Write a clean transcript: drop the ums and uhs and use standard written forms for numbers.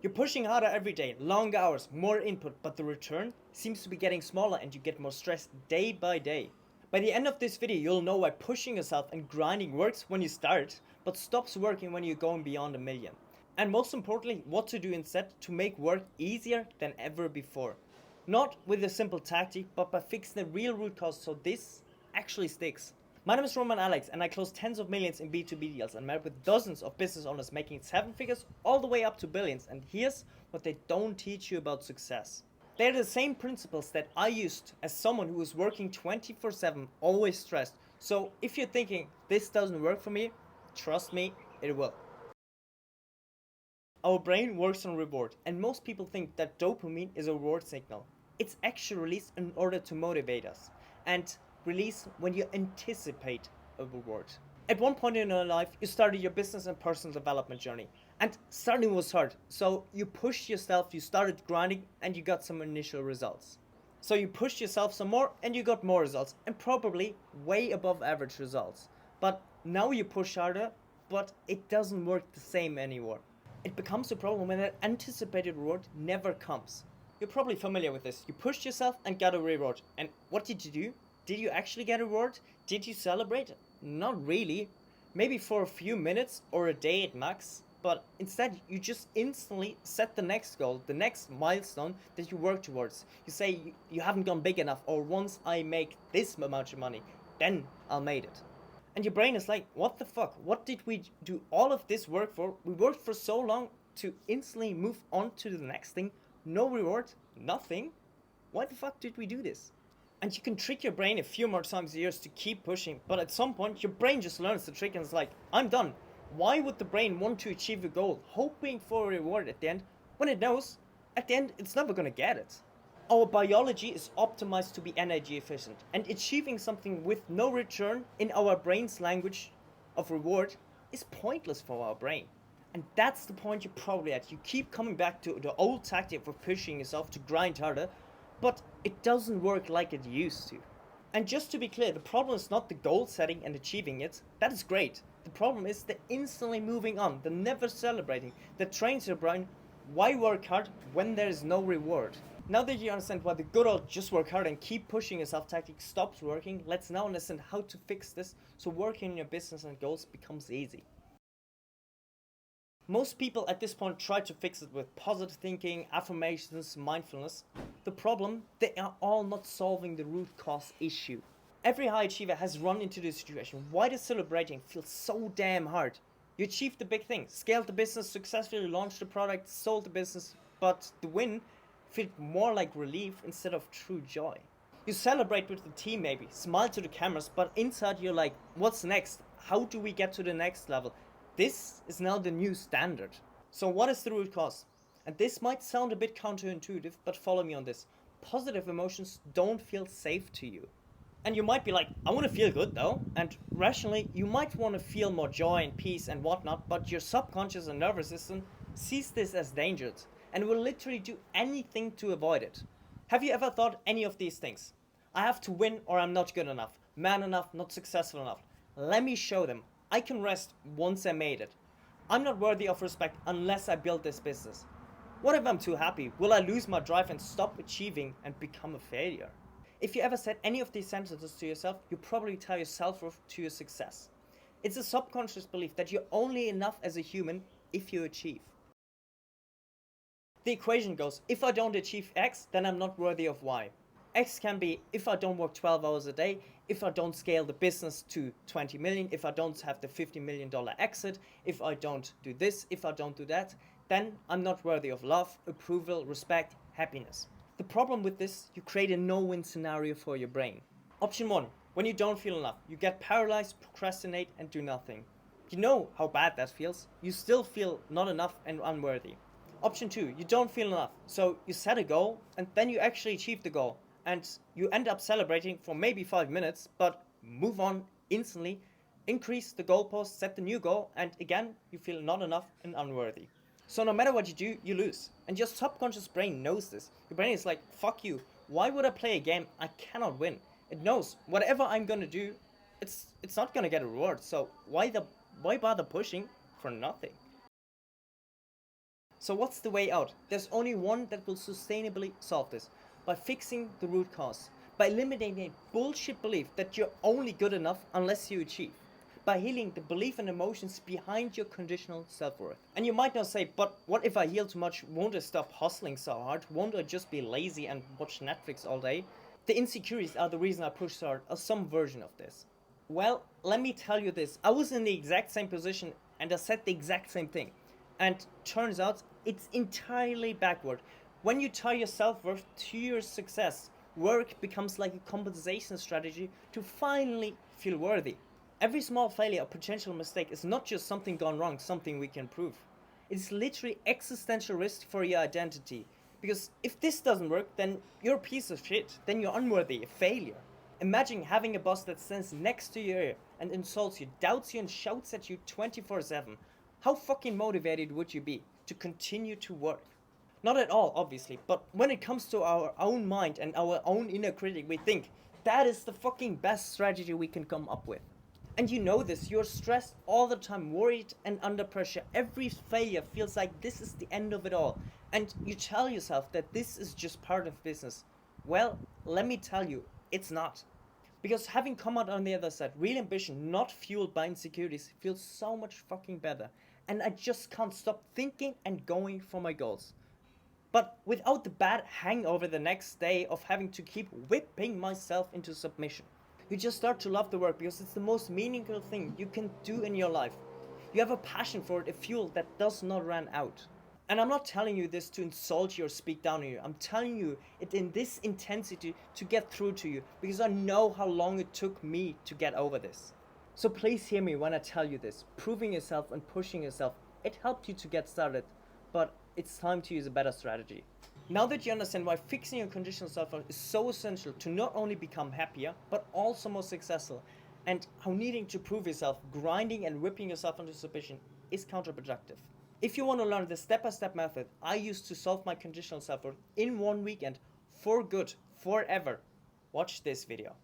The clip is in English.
You're pushing harder every day, long hours, more input, but the return seems to be getting smaller and you get more stressed day by day. By the end of this video, you'll know why pushing yourself and grinding works when you start, but stops working when you're going beyond a million. And most importantly, what to do instead to make work easier than ever before. Not with a simple tactic, but by fixing the real root cause so this actually sticks. My name is Roman Alex and I close tens of millions in B2B deals and met with dozens of business owners making 7 figures all the way up to billions, and here's what they don't teach you about success. They're the same principles that I used as someone who was working 24/7, always stressed. So if you're thinking this doesn't work for me, trust me, it will. Our brain works on reward, and most people think that dopamine is a reward signal. It's actually released in order to motivate us, and released when you anticipate a reward. At one point in your life, you started your business and personal development journey, and starting was hard, so you pushed yourself, you started grinding, and you got some initial results. So you pushed yourself some more, and you got more results, and probably way above average results. But now you push harder, but it doesn't work the same anymore. It becomes a problem when that anticipated reward never comes. You're probably familiar with this. You pushed yourself and got a reward. And what did you do? Did you actually get a reward? Did you celebrate? Not really. Maybe for a few minutes or a day at max. But instead, you just instantly set the next goal, the next milestone that you work towards. You say you haven't gone big enough, or once I make this amount of money, then I'll make it. And your brain is like, what the fuck? What did we do all of this work for? We worked for so long to instantly move on to the next thing. No reward, nothing. Why the fuck did we do this? And you can trick your brain a few more times a year to keep pushing, but at some point your brain just learns the trick and it's like, I'm done. Why would the brain want to achieve a goal, hoping for a reward at the end, when it knows at the end it's never gonna get it? Our biology is optimized to be energy efficient, and achieving something with no return in our brain's language of reward is pointless for our brain. And that's the point you're probably at. You keep coming back to the old tactic of pushing yourself to grind harder, but it doesn't work like it used to. And just to be clear, the problem is not the goal setting and achieving it. That is great. The problem is the instantly moving on, the never celebrating, that trains your brain. Why work hard when there is no reward? Now that you understand why the good old just work hard and keep pushing yourself tactic stops working, let's now understand how to fix this so working on your business and goals becomes easy. Most people at this point try to fix it with positive thinking, affirmations, mindfulness. The problem, they are all not solving the root cause issue. Every high achiever has run into this situation. Why does celebrating feel so damn hard? You achieved the big thing, scaled the business, successfully launched the product, sold the business, but the win felt more like relief instead of true joy. You celebrate with the team maybe, smile to the cameras, but inside you're like, what's next? How do we get to the next level? This is now the new standard. So what is the root cause? And this might sound a bit counterintuitive, but follow me on this. Positive emotions don't feel safe to you. And you might be like, I want to feel good though. And rationally, you might want to feel more joy and peace and whatnot, but your subconscious and nervous system sees this as dangerous and will literally do anything to avoid it. Have you ever thought any of these things? I have to win or I'm not good enough, man enough, not successful enough. Let me show them. I can rest once I made it. I'm not worthy of respect unless I build this business. What if I'm too happy? Will I lose my drive and stop achieving and become a failure? If you ever said any of these sentences to yourself, you probably tie your self-worth to your success. It's a subconscious belief that you're only enough as a human if you achieve. The equation goes, if I don't achieve X, then I'm not worthy of Y. X can be if I don't work 12 hours a day, if I don't scale the business to 20 million, if I don't have the $50 million exit, if I don't do this, if I don't do that, then I'm not worthy of love, approval, respect, happiness. The problem with this, you create a no-win scenario for your brain. Option 1, when you don't feel enough, you get paralyzed, procrastinate, and do nothing. You know how bad that feels. You still feel not enough and unworthy. Option 2, you don't feel enough, so you set a goal, and then you actually achieve the goal. And you end up celebrating for maybe 5 minutes, but move on instantly, increase the goalpost, set the new goal, and again, you feel not enough and unworthy. So no matter what you do, you lose. And your subconscious brain knows this. Your brain is like, fuck you. Why would I play a game I cannot win? It knows whatever I'm gonna do, it's not gonna get a reward. So why bother pushing for nothing? So what's the way out? There's only one that will sustainably solve this. By fixing the root cause. By eliminating a bullshit belief that you're only good enough unless you achieve. By healing the belief and emotions behind your conditional self-worth. And you might not say, but what if I heal too much? Won't I stop hustling so hard? Won't I just be lazy and watch Netflix all day? The insecurities are the reason I push so hard, or some version of this. Well, let me tell you this. I was in the exact same position and I said the exact same thing. And turns out it's entirely backward. When you tie your self-worth to your success, work becomes like a compensation strategy to finally feel worthy. Every small failure or potential mistake is not just something gone wrong, something we can improve. It's literally existential risk for your identity. Because if this doesn't work, then you're a piece of shit. Then you're unworthy, a failure. Imagine having a boss that stands next to you and insults you, doubts you, and shouts at you 24/7. How fucking motivated would you be to continue to work? Not at all, obviously, but when it comes to our own mind and our own inner critic, we think that is the fucking best strategy we can come up with. And you know this, you're stressed all the time, worried and under pressure. Every failure feels like this is the end of it all. And you tell yourself that this is just part of business. Well, let me tell you, it's not. Because having come out on the other side, real ambition, not fueled by insecurities, feels so much fucking better. And I just can't stop thinking and going for my goals. But without the bad hangover the next day of having to keep whipping myself into submission. You just start to love the work because it's the most meaningful thing you can do in your life. You have a passion for it, a fuel that does not run out. And I'm not telling you this to insult you or speak down on you. I'm telling you it in this intensity to get through to you because I know how long it took me to get over this. So please hear me when I tell you this. Proving yourself and pushing yourself, it helped you to get started, but it's time to use a better strategy. Now that you understand why fixing your conditional self-worth is so essential to not only become happier, but also more successful, and how needing to prove yourself, grinding and whipping yourself into submission is counterproductive. If you want to learn the step-by-step method I used to solve my conditional self-worth in one weekend for good, forever, watch this video.